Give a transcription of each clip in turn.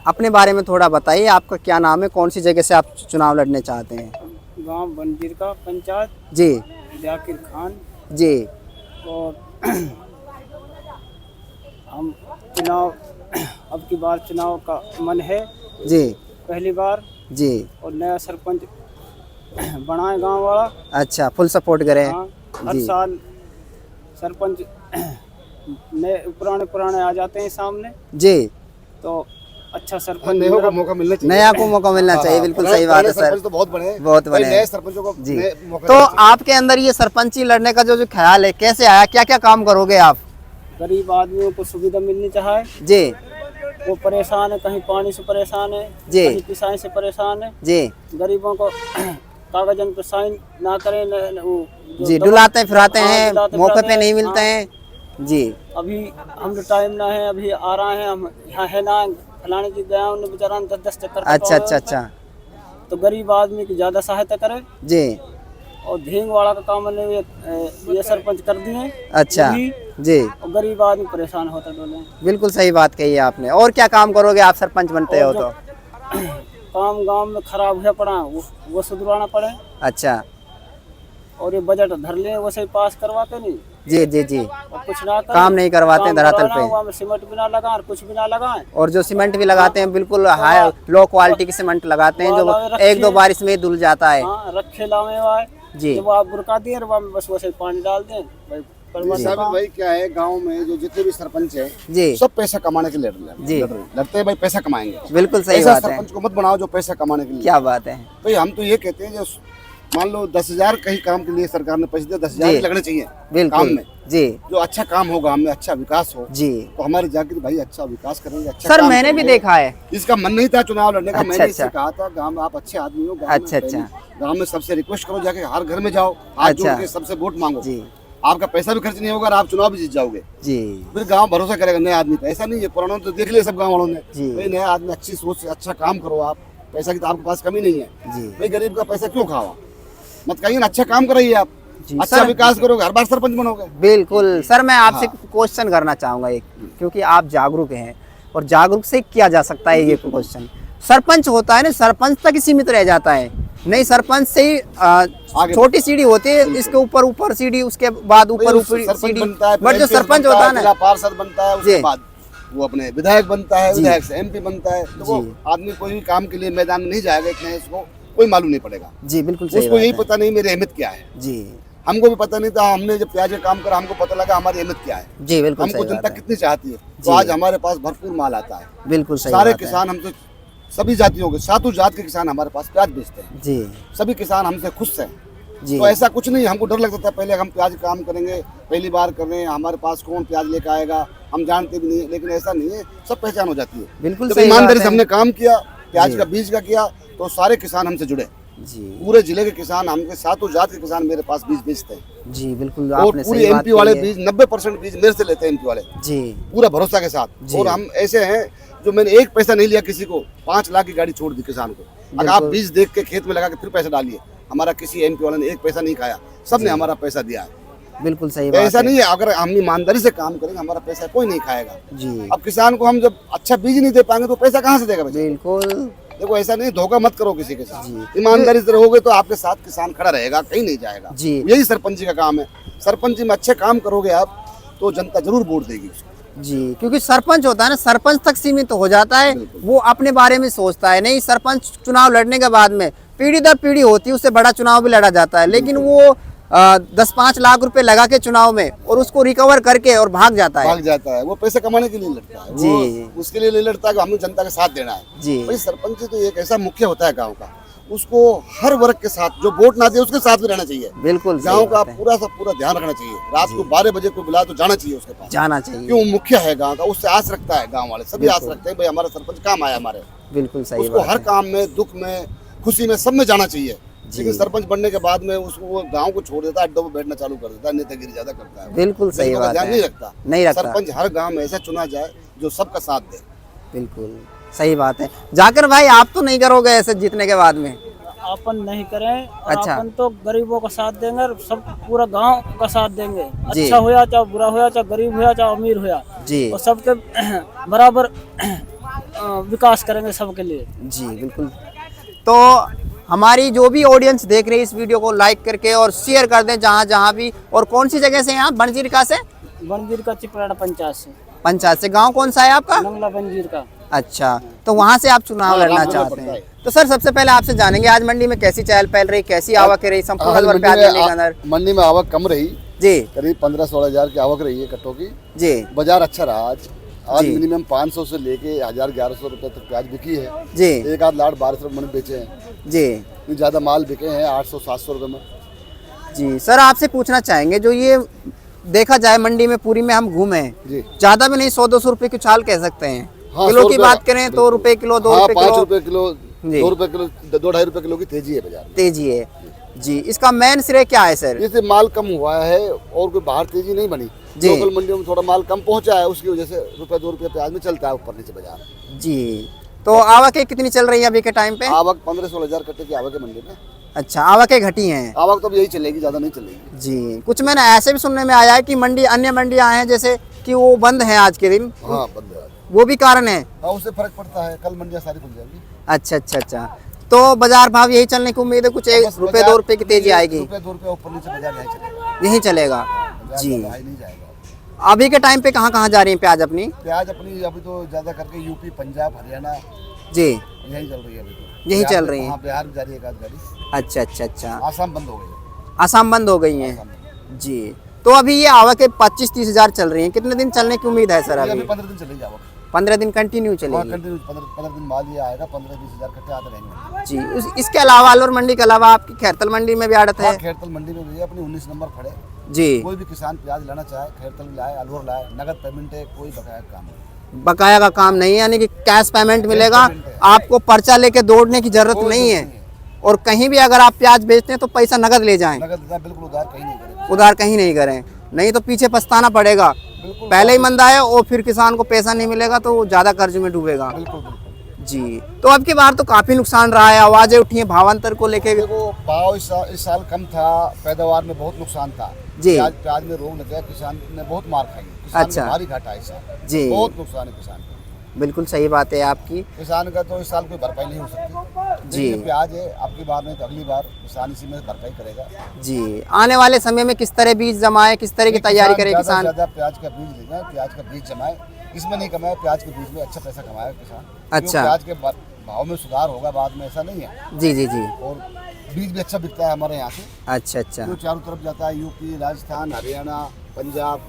अपने बारे में थोड़ा बताइए, आपका क्या नाम है, कौन सी जगह से आप चुनाव लड़ने चाहते हैं? गांव बनजीर का पंचायत जी जाकिर खान। जी और हम चुनाव अब की बार चुनाव का मन है, जी पहली बार। जी। और नया सरपंच बनाए गांव वाला। अच्छा, फुल सपोर्ट करें। हाँ, हर जी साल सरपंच नए पुराने आ जाते हैं सामने, जी। तो अच्छा सरपंच नए को मौका मिलना चाहिए। नया को मौका मिलना चाहिए, बिल्कुल सही बात है सर। सरपंच तो बहुत बने हैं, बहुत बने नए हैं सरपंचों को जी। मौका तो देना चाहिए। आपके अंदर ये सरपंची लड़ने का जो ख्याल है, कैसे आया, क्या क्या काम करोगे आप? गरीब आदमियों को सुविधा मिलनी चाहिए। जी वो परेशान है, कहीं पानी से परेशान है, जी कहीं पिसाई से परेशान है। जी गरीबों को कागजन पे साइन ना करें, वो जो जी। दवा- डुलाते फिराते हाँ, हैं, डुलाते मौके फिराते पे नहीं हैं। मिलते हाँ, हैं जी। अभी हम टाइम ना है, अभी आ रहे हैं, हम यहाँ है ना, फलाने जी गया उन्हें बेचारा 10-10 चक्कर अच्छा कटवाए अच्छा उन पे। अच्छा तो गरीब आदमी की ज्यादा सहायता करें। जी। और धेंग वाला का काम ने ये सरपंच कर दिए। अच्छा वही, जी, और गरीब आदमी परेशान होता डोले। बिल्कुल सही बात कही है आपने। और क्या काम करोगे आप सरपंच बनते हो और तो? काम गांव में खराब हुआ पड़ा वो सुधरवाना पड़े। अच्छा और ये बजट धर ले वैसे ही पास करवाते नहीं, जी जी जी। और कुछ ना करें, काम नहीं करवाते काम धरातल करवाना, पे। वहाँ में सीमेंट भी ना लगाएं और कुछ भी ना लगाएं। और जो सीमेंट भी लगाते हैं बिल्कुल हाई लो क्वालिटी की सीमेंट लगाते हैं, जो एक दो बारिश में ही धुल जाता है हाँ, रखे लावे हुआ जी। जब आप बुरका दिए और वहाँ में बस वैसे ही पानी डाल दें भाई। साबित भाई क्या है, गांव में जो जितने भी सरपंच हैं जी सब पैसा कमाने के लिए जी। लड़ते हैं भाई, पैसा कमाएंगे। बिल्कुल सही ऐसा बात है। सरपंच को मत बनाओ जो पैसा कमाने के लिए। क्या बात है भाई हम तो ये कहते हैं, जो मान लो 10,000 कहीं काम के लिए सरकार ने पैसे दिए, 10,000 जी। ही लगने चाहिए काम बिल्कुल में। जी जो अच्छा काम होगा, हमें अच्छा विकास हो, जी। तो हमारे जाकिर भाई अच्छा विकास करेंगे, अच्छा सर काम मैंने भी करेंगे। देखा है। इसका मन नहीं था चुनाव लड़ने का। अच्छा, मैंने इससे अच्छा। कहा था, गांव में आप अच्छे आदमी हो, अच्छा, अच्छा। गांव में सबसे रिक्वेस्ट करो, जाके हर घर में जाओ, हाथ अच्छा। जोड़ के सबसे वोट मांगो। जी आपका पैसा भी खर्च नहीं होगा और आप चुनाव भी जीत जाओगे। जी फिर गांव भरोसा करेगा नए आदमी पे। ऐसा नहीं है, पुराना तो देख लिया सब गांव वालों ने। जी। भाई नया आदमी अच्छी सोच से अच्छा काम करो, आप पैसा की तो आपके पास कमी नहीं है। जी भाई गरीब का पैसा क्यों खाओ, मत कहिए ना, अच्छा काम कराइए आप, जी, अच्छा सर। विकास करोगे, हर बार सरपंच बनोगे। बिल्कुल सर। मैं आपसे क्वेश्चन करना चाहूंगा एक, क्योंकि आप जागरूक हैं और जागरूक से किया जा सकता है ये क्वेश्चन। सरपंच होता है ना, सरपंच तक ही सीमित रह जाता है, नहीं सरपंच से ही छोटी सीढ़ी होती है, इसके ऊपर ऊपर सीढ़ी, उसके बाद ऊपर ऊपर सरपंच सीढ़ी। बनता है, बट जो MP सरपंच बनता होता है, है जिला ना पार्षद बनता है, उसके जी। बाद वो अपने विधायक बनता है, जी। विधायक से MP बनता है। तो वो जी। आदमी कोई भी काम के लिए मैदान में नहीं जाएगा, इतना इसको कोई मालूम नहीं पड़ेगा। जी बिल्कुल सही उसको यही बात है। पता नहीं मेरी अहमियत क्या है। जी हमको भी पता नहीं था, हमने जब प्याज का काम करा हमको पता लगा हमारी अहमियत क्या है, जी बिल्कुल हमको सही जनता बात है। कितनी चाहती है। जी। तो आज हमारे पास भरपूर माल आता है, बिल्कुल सही सारे बात है। किसान हमसे, सभी जातियों के, सातों जात के किसान हमारे पास प्याज बेचते हैं, जी सभी किसान हमसे खुश हैं। जी तो ऐसा कुछ नहीं, हमको डर लगता था पहले, हम प्याज काम करेंगे, पहली बार कर रहे हैं, हमारे पास कौन प्याज लेकर आएगा, हम जानते भी नहीं। लेकिन ऐसा नहीं है, सब पहचान हो जाती है। बिल्कुल जब सही ईमानदारी बात से है। हमने काम किया, प्याज जी। का बीज का किया, तो सारे किसान हमसे जुड़े, जी पूरे जिले के किसान, हमके सातों जात के किसान मेरे पास बीज बेचते हैं। जी बिल्कुल और आपने पूरी सही बात MP वाले कही है। बीज 90% बीज मेरे से लेते हैं, MP वाले जी पूरा भरोसा के साथ। जी। और हम ऐसे हैं जो मैंने एक पैसा नहीं लिया किसी को, 5 लाख की गाड़ी छोड़ दी किसान को। अगर आप बिल्कुल। बीज देख के खेत में लगा के फिर पैसा डालिए, हमारा किसी MP वाले ने एक पैसा नहीं खाया, सबने हमारा पैसा दिया है। बिल्कुल सही बात ऐसा है। नहीं है, अगर हम ईमानदारी से काम करेंगे हमारा पैसा कोई नहीं खाएगा। जी अब किसान को हम जब अच्छा बीज नहीं दे पाएंगे तो पैसा कहाँ से देगा बच्चा? बिल्कुल देखो ऐसा नहीं, धोखा मत करो किसी के साथ, जी। ईमानदारी से रहोगे तो आपके साथ किसान खड़ा रहेगा, कहीं नहीं जाएगा। जी। यही सरपंची का काम है। सरपंची में अच्छे काम करोगे आप तो जनता जरूर वोट देगी उसको। जी, क्योंकि सरपंच होता है ना, सरपंच तक सीमित हो जाता है, वो अपने बारे में सोचता है। नहीं, सरपंच चुनाव लड़ने के बाद में पीढ़ी दर पीढ़ी होती है, उससे बड़ा चुनाव भी लड़ा जाता है, लेकिन वो 10-5 लाख रुपए लगा के चुनाव में और उसको रिकवर करके और भाग जाता है। भाग जाता है, वो पैसे कमाने के लिए लड़ता है। जी। वो उसके लिए नहीं लड़ता कि हमें जनता का साथ देना है। जी भाई सरपंच तो एक ऐसा मुख्य होता है गांव का, उसको हर वर्ग के साथ, जो वोट ना दे उसके साथ भी रहना चाहिए। बिल्कुल सही गांव का बात है। पूरा सा पूरा ध्यान रखना चाहिए। रात को 12 बजे को बुला तो जाना चाहिए उसके पास, जाना चाहिए। क्यों? मुखिया है गांव का, उससे आस रखता है, गांव वाले सभी आस बिल्कुल। रखते हैं भाई हमारा सरपंच काम आया हमारे। बिल्कुल सही उसको बात हर है। काम में, दुख में, खुशी में, सब में जाना चाहिए। जी। लेकिन सरपंच बनने के बाद में उसको वो गांव को छोड़ देता है, अड्डों में बैठना चालू कर देता है, नेतागिरी ज्यादा करता है। बिल्कुल सही गरीबों का बात ध्यान है। नहीं रखता। नहीं रखता। सरपंच हर गांव में ऐसा चुना जाए जो सबका साथ दे। बिल्कुल सही बात है। जाकिर भाई, आप तो नहीं करोगे ऐसे जीतने के बाद में? अपन नहीं करें और अच्छा। अपन तो गरीबों का साथ देंगे और सब पूरा गांव का साथ देंगे। जी। अच्छा होया चाहे बुरा होया, चाहे गरीब होया चाहे अमीर होया, जी और सबके बराबर विकास करेंगे सबके लिए। जी बिल्कुल। तो हमारी जो भी ऑडियंस देख रही है इस वीडियो को लाइक करके और शेयर कर दें जहाँ जहाँ भी। और कौन सी जगह से हैं आप? बनजीर का से? बनजीर का चिपराड़ा पंचायत से। पंचायत से। गांव कौन सा है आपका? नंगला बनजीर का। अच्छा, तो वहाँ से आप चुनाव लड़ना चाहते हैं। तो सर सबसे पहले आपसे जानेंगे आज मंडी में कैसी चहल पहल रही, कैसी आवक रही संपूर्ण प्याज मंडी के अंदर? मंडी में आवक कम रही जी, करीब 15-16 हजार की आवक रही है कट्टों की। जी बाजार अच्छा रहा आज जी। मिनिमम 500 से लेके 1000-1100 रुपए तक प्याज बिकी है। जी एक आध लाट 1200 रुपए मन बेचे हैं। जी ज्यादा माल बिके हैं 800-700 रुपए में। जी। सर आपसे पूछना चाहेंगे, जो ये देखा जाए मंडी में पूरी में हम घूमे जी, ज्यादा भी नहीं 100-200 रुपए की उछाल कह सकते हैं। हाँ, किलो 100 की रुपए बात करें तो रुपए किलो, 2 रुपए 5 किलो रुपए किलो, जी। 2 रुपए किलो, 2-2.5 रुपए किलो की तेजी है बाजार में। तेजी है जी। इसका मेन श्रेय क्या है सर? इससे माल कम हुआ है और कोई बाहर तेजी नहीं बनी। जी। लोकल मंडियों में थोड़ा माल कम पहुंचा है, उसकी वजह से ₹1-2 प्याज में चलता है ऊपर नीचे बाजार। जी। तो आवकें कितनी चल रही है अभी के टाइम पे? आवक 15-16 हजार कट्टे की आवक है मंडी में। अच्छा, आवकें घटी हैं। आवक तो अब यही चलेगी, ज्यादा नहीं चलेगी। जी। कुछ मैंने ऐसे भी सुनने में आया है कि मंडी अन्य मंडियां हैं जैसे कि वो बंद हैं आज के दिन, हाँ बंद है। वो भी कारण है? हाँ उससे फर्क पड़ता है, कल मंडियां सारी खुल जाएंगी। अच्छा अच्छा अच्छा। तो बाजार भाव यही चलने की उम्मीद है? कुछ बस ₹1-2 बाजार रुपए की तेजी आएगी? ₹1-2 ऊपर नीचे बाजार यही चलेगा। यही चलेगा बाजार जी। ज्यादा हाई नहीं जाएगा। अभी के टाइम पे कहाँ कहाँ जा रही है प्याज अपनी? प्याज अपनी अभी तो ज्यादा करके यूपी, पंजाब, हरियाणा जी यही चल रही है अभी तो। यही बिहार चल में- रही है। हाँ बिहार में जा रही है एक आध गाड़ी। अच्छा अच्छा अच्छा। आसाम बंद हो गई है। आसाम बंद हो गई है आसाम बंद। जी। तो अभी ये आवक 25-30 हजार चल रही है, कितने दिन चलने की उम्मीद है सर? ये अभी अभी 15 दिन चलेगी आवक। 15 दिन कंटिन्यू हाँ चलेगी कंटिन्यू 15 दिन माल ये आएगा। 15-20 हजार कट्टे आते रहेंगे। जी। इसके अलावा अलवर मंडी के अलावा आपकी खैरतल मंडी में भी आड़त है? हाँ खैरतल मंडी में भी है अपनी 19 नंबर खड़े। जी। कोई भी किसान प्याज लेना चाहे खैरतल लाए, अलवर लाए, नगद पेमेंट है, कोई बकाया काम नहीं। बकाया का काम नहीं है, यानी कि कैश पेमेंट मिलेगा, पेमेंट है। आपको पर्चा लेके दौड़ने की जरूरत कोई नहीं जरूरत है। नहीं है। और कहीं भी अगर आप प्याज बेचते हैं तो पैसा नगद ले जाएं, नगद देना, बिल्कुल उधार कहीं नहीं करेगा। उधार कहीं नहीं करें, नहीं तो पीछे पछताना पड़ेगा। बिल्कुल पहले ही मंदा है और फिर किसान को पैसा नहीं मिलेगा तो वो ज्यादा कर्ज में डूबेगा। बिल्कुल बिल्कुल। जी। तो अब की बार तो काफी नुकसान रहा है, आवाजें उठी हैं भावांतर को लेके। देखो भाव इस साल कम था, पैदावार में बहुत नुकसान था जी। प्याज में रोग लग गया, किसान ने बहुत मार खाई। किसान अच्छा। को भारी घाटा है इस साल। जी। बहुत नुकसान है किसान का। बिल्कुल सही बात है आपकी। किसान का तो इस साल कोई भरपाई नहीं हो सकती। जी। ये प्याज है, अब की बार नहीं तो अगली बार किसान इसी में भरपाई करेगा। जी। आने वाले समय में किस तरह बीज जमाए, किस तरह की तैयारी करे किसान? ज्यादा प्याज का बीज ले जाए, प्याज का बीज जमाए, इसमें नहीं कमाए, प्याज के बीज में अच्छा पैसा कमाएगा किसान। अच्छा। प्याज के भाव में सुधार होगा बाद में, ऐसा नहीं है। जी जी जी। और बीज भी अच्छा बिकता है हमारे यहाँ से, अच्छा अच्छा। जो चारों तरफ जाता है, यूपी, राजस्थान, हरियाणा, पंजाब,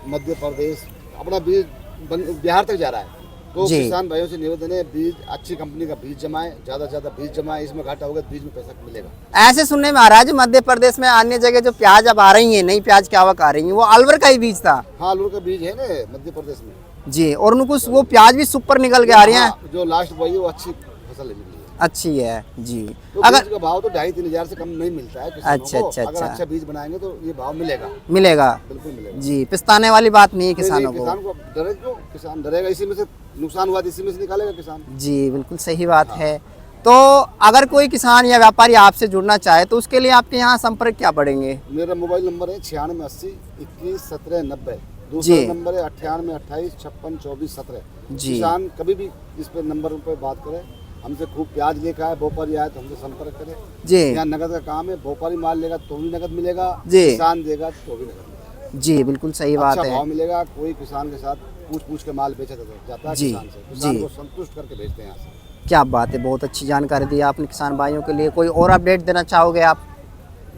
मध्य प्रदेश, अपना बीज बिहार तक जा रहा है। तो जी। किसान भाइयों से निवेदन है, बीज अच्छी कंपनी का बीज जमाए, ज्यादा से ज्यादा बीज जमाए, इसमें घाटा होगा तो बीज में पैसा मिलेगा। ऐसे सुनने में आ रहा है जो मध्य प्रदेश में अन्य जगह जो प्याज अब आ रही है, नई प्याज की आवक आ रही है, वो अलवर का ही बीज था? हाँ आलू का बीज है ना मध्य प्रदेश में जी। और उनको वो प्याज भी सुपर निकल के आ रही है। हाँ, जो लास्ट वही है वो अच्छी फसल है। अच्छी है जी। तो अगर बीज का भाव तो 2,500-3 हजार से कम नहीं मिलता है किसानों अच्छा, को। अच्छा, अगर अच्छा। अच्छा बीज बनाएंगे तो ये भाव मिलेगा, मिलेगा बिल्कुल मिलेगा। जी। पिछताने वाली बात नहीं है नहीं, किसानों को। किसान को डरे क्यों? किसान डरेगा, इसी में से नुकसान हुआ तो इसी में से निकालेगा किसान। जी बिल्कुल सही बात है। तो अगर कोई किसान या व्यापारी आपसे जुड़ना चाहे तो उसके लिए आपके यहाँ संपर्क क्या पड़ेंगे? मेरा मोबाइल नंबर है 9680 21 17 90। दूसरा जी। नंबर है 98 28 56 24 17। जी। किसान कभी भी इस पे नंबर पे बात करे, हमसे खूब प्याज लेकर आए, भोपाली आए तो हमसे संपर्क करे। जी यहाँ नगद का काम है, भोपाली माल लेगा तो भी नगद मिलेगा, जी। किसान देगा तो भी नगद मिलेगा। जी बिल्कुल सही बात अच्छा है। भाव मिलेगा। कोई किसान के साथ पूछ के माल बेचा जाता है जी, किसान से, किसान जी। को संतुष्ट करके भेजते हैं यहाँ से। क्या बात है, बहुत अच्छी जानकारी दी आपने किसान भाइयों के लिए। कोई और अपडेट देना चाहोगे आप?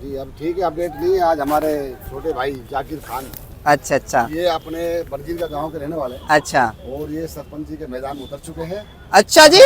जी अब ठीक है, अपडेट नहीं है। आज हमारे छोटे भाई जाकिर खान, अच्छा अच्छा ये अपने बरजीर का गांव के रहने वाले हैं अच्छा और ये सरपंच जी के मैदान में उतर चुके हैं। अच्छा जी।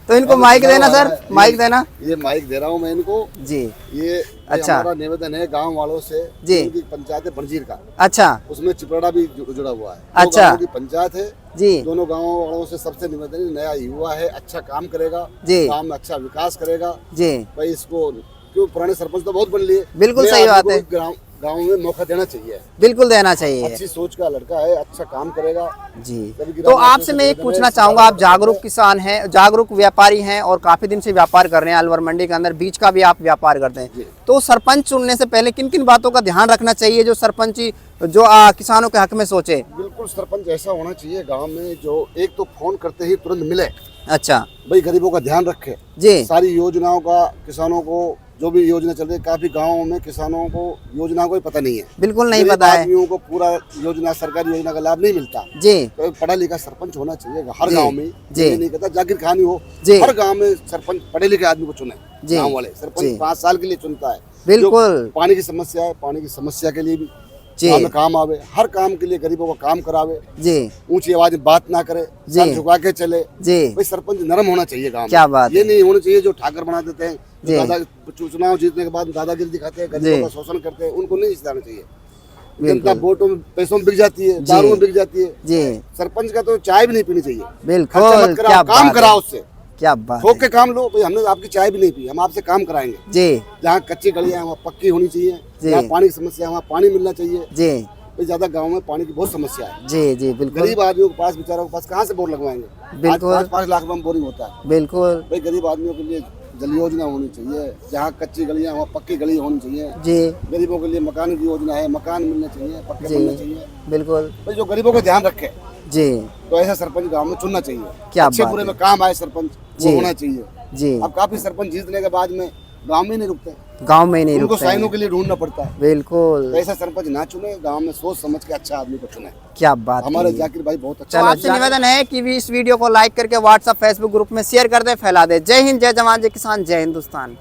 तो इनको माइक देना सर, माइक देना। ये माइक दे रहा हूँ मैं इनको। जी। ये अच्छा। हमारा निवेदन है गांव वालों से, जी। उनकी पंचायत है बरजीर का, अच्छा उसमें चिपड़ा भी जुड़ा हुआ है। अच्छा। दो गांवों की पंचायत है जी दोनों गांवों वालों से सबसे निवेदन है, नया युवा है, अच्छा काम करेगा, जी। गांव में अच्छा विकास करेगा जी भाई। इसको क्यों पुराने सरपंच तो बहुत बन लिए, बिल्कुल नए सही आदमी बात को है। भी गांव में मौका देना चाहिए। बिल्कुल देना चाहिए अच्छी सोच का लड़का है, अच्छा काम करेगा जी। कभी तो आपसे मैं एक पूछना चाहूंगा, आप जागरूक किसान हैं, जागरूक व्यापारी हैं और काफी दिन से व्यापार कर रहे हैं अलवर मंडी के अंदर, बीज का भी आप व्यापार करते हैं, तो सरपंच चुनने से पहले किन किन बातों का ध्यान रखना चाहिए जो सरपंच जो किसानों के हक में सोचे? बिल्कुल सरपंच ऐसा होना चाहिए गांव में जो एक तो फोन करते ही तुरंत मिले, अच्छा भाई गरीबों का ध्यान रखे जी, सारी योजनाओं का, किसानों को जो भी योजना चल रही है, काफी गाँवों में किसानों को योजना को ही पता नहीं है, बिल्कुल नहीं गरीब पता है आदमियों को पूरा योजना, सरकारी योजना का लाभ नहीं मिलता। जी तो पढ़ा लिखा सरपंच होना चाहिए हर जी, गांव में। जी। ये नहीं कहता जाकिर खानी हो, जी। हर गांव में सरपंच पढ़े लिखे आदमी को चुने, जी। गांव वाले जी। सरपंच 5 साल के लिए चुनता है। बिल्कुल। जो पानी की समस्या है, पानी की समस्या के लिए भी जी। गांव में काम आवे, हर काम के लिए गरीबों का काम करावे, जी ऊंची आवाज में बात ना करे, जी। सर झुका के चले। जी भाई सरपंच नरम होना चाहिए गांव में। क्या बात ये है। नहीं होना चाहिए जो ठाकर बना देते हैं, जी। जो दादा चुनाव जीतने के बाद दादागिरी दिखाते हैं, गरीबों जी। का शोषण करते हैं, उनको नहीं जिताना चाहिए। बिल्कुल। जनता वोटों में, पैसों में बिक जाती है, जी। दारू में बिक जाती है। जी सरपंच का तो चाय भी नहीं पीनी चाहिए, खर्चा बिल्कुल। मत क्या कराओ, काम बात कराओ है, उससे, क्या बात ठोक है के काम लो। भाई हमने आपकी चाय भी नहीं पी, हम आपसे काम कराएंगे। जी जहाँ कच्ची गलियां हैं वहाँ पक्की होनी चाहिए, जी। जहाँ पानी की समस्या है वहाँ पानी मिलना चाहिए। जी भाई ज्यादा गांव में पानी की बहुत समस्या है, जी जी बिल्कुल गरीब आदमियों के पास, बेचारों के पास कहाँ से बोर लगवाएंगे? बिल्कुल। 5 लाख में बोरिंग होता है। बिल्कुल भाई गरीब आदमियों के लिए जल योजना होनी चाहिए, जहाँ कच्ची गलियां वहाँ पक्की गली होनी चाहिए। जी गरीबों के लिए मकान की योजना है, मकान मिलने चाहिए, पक्के जी मिलने चाहिए। बिल्कुल भाई जो गरीबों का ध्यान रखे, जी तो ऐसा सरपंच गांव में चुनना चाहिए। क्या अच्छे बात बुरे है। में काम आए सरपंच, जी। वो होना चाहिए। जी अब काफी सरपंच जीतने के बाद में गांव में नहीं रुकते, गांव में ही नहीं उनको रुकते साइनों हैं। के लिए ढूंढना पड़ता है। बिल्कुल तो ऐसा सरपंच ना चुने, गांव में सोच समझ के अच्छा आदमी को चुने। क्या बात हमारे कही है। जाकिर भाई बहुत तो अच्छा आपसे निवेदन है कि भी इस वीडियो को लाइक करके व्हाट्सएप फेसबुक ग्रुप में शेयर कर दे, फैला दे। जय हिंद, जय जवान, जय किसान, जय हिंदुस्तान।